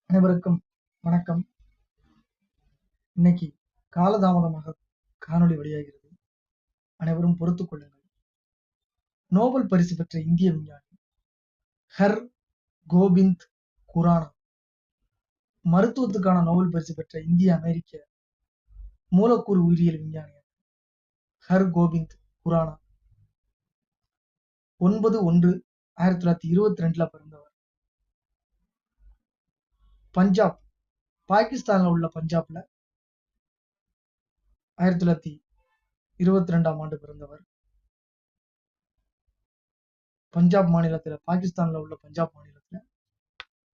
அனைவருக்கும் வணக்கம். இன்னைக்கு காலதாமதமாக காணொளி வெளியாகிறது. அனைவரும் பொறுத்துக் கொள்ளுங்கள். நோபல் பரிசு பெற்ற இந்திய விஞ்ஞானி ஹர் கோபிந்த் குரானா, மருத்துவத்துக்கான நோபல் பரிசு பெற்ற இந்திய அமெரிக்க மூலக்கூறு உயிரியல் விஞ்ஞானி ஹர் கோபிந்த் குரானா 9/1/1922 பிறந்தவர். பஞ்சாப், பாகிஸ்தான்ல உள்ள பஞ்சாப்ல 1922 பிறந்தவர். பஞ்சாப் மாநிலத்துல, பாகிஸ்தான்ல உள்ள பஞ்சாப் மாநிலத்துல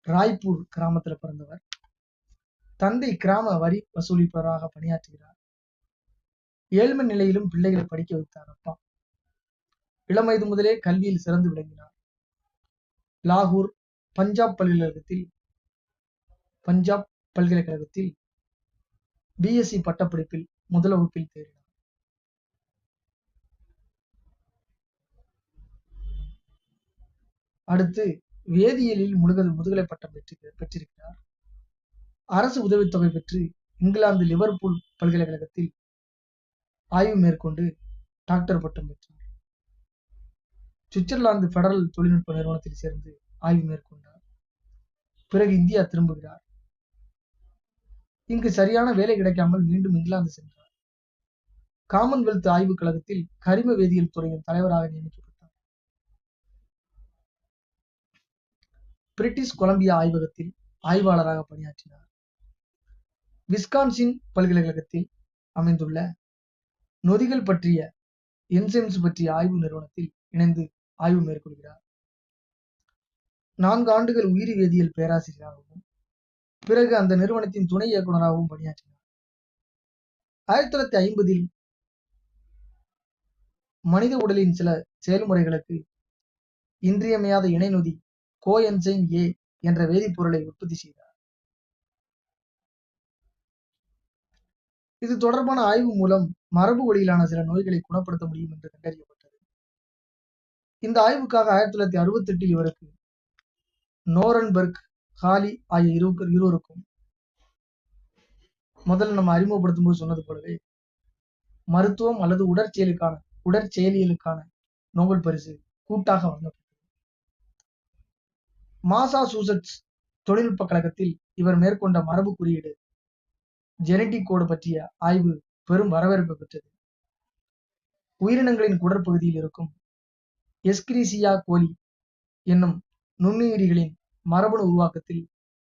ராய்ப்பூர் கிராமத்துல பிறந்தவர். தந்தை கிராம வரி வசூலிப்பவராக பணியாற்றுகிறார். ஏழ்மை நிலையிலும் பிள்ளைகளை படிக்க வைத்தார் அப்பா. இளம் வயது முதலே கல்வியில் சிறந்து விளங்கினார். லாகூர் பஞ்சாப் பல்கலைக்கழகத்தில் பிஎஸ்சி பட்டப்படிப்பில் முதல் வகுப்பில் தேறினார். அடுத்து வேதியியலில் முதுகலை பட்டம் பெற்றிருக்கிறார். அரசு உதவித்தொகை பெற்று இங்கிலாந்து லிவர்பூல் பல்கலைக்கழகத்தில் ஆய்வு மேற்கொண்டு டாக்டர் பட்டம் பெற்றார். சுவிட்சர்லாந்து பெடரல் தொழில்நுட்ப நிறுவனத்தில் சேர்ந்து ஆய்வு மேற்கொண்டார். பிறகு இந்தியா திரும்புகிறார். இங்கு சரியான வேலை கிடைக்காமல் மீண்டும் இங்கிலாந்து சென்றார். காமன்வெல்த் ஆய்வுக் கழகத்தில் கரிம வேதியியல் துறையின் தலைவராக நியமிக்கப்பட்டார். பிரிட்டிஷ் கொலம்பியா ஆய்வகத்தில் ஆய்வாளராக பணியாற்றினார். விஸ்கான்சின் பல்கலைக்கழகத்தில் அமைந்துள்ள நொதிகள் பற்றிய என்சைம்ஸ் பற்றிய ஆய்வு நிறுவனத்தில் இணைந்து ஆய்வு மேற்கொள்கிறார். 4 ஆண்டுகள் உயிரி வேதியியல் பேராசிரியராகவும் பிறகு அந்த நிறுவனத்தின் துணை இயக்குநராகவும் பணியாற்றினார். 1950 மனித உடலின் சில செயல்முறைகளுக்கு இன்றியமையாத இணைநொதி கோஎன்சைம் ஏ என்ற வேதிப்பொருளை உற்பத்தி செய்தார். இது தொடர்பான ஆய்வு மூலம் மரபு வழியிலான சில நோய்களை குணப்படுத்த முடியும் என்று கண்டறியப்பட்டது. இந்த ஆய்வுக்காக 1968 இவருக்கு நோரன்பெர்க், ஹாலி ஆகிய இருவருக்கும் முதல்ல நம்ம அறிமுகப்படுத்தும் போது சொன்னது போலவே மருத்துவம் அல்லது உடற்செயலியலுக்கான நோபல் பரிசு கூட்டாக வழங்கப்பட்டது. மாசாசூசெட்ஸ் தொழில்நுட்ப கழகத்தில் இவர் மேற்கொண்ட மரபு குறியீடு ஜெனடிக் கோடு பற்றிய ஆய்வு பெரும் வரவேற்பு பெற்றது. உயிரினங்களின் குடற்பகுதியில் இருக்கும் எஸ்கிரிசியா கோலி என்னும் நுண்ணுயிரிகளின் மரபணு உருவாக்கத்தில்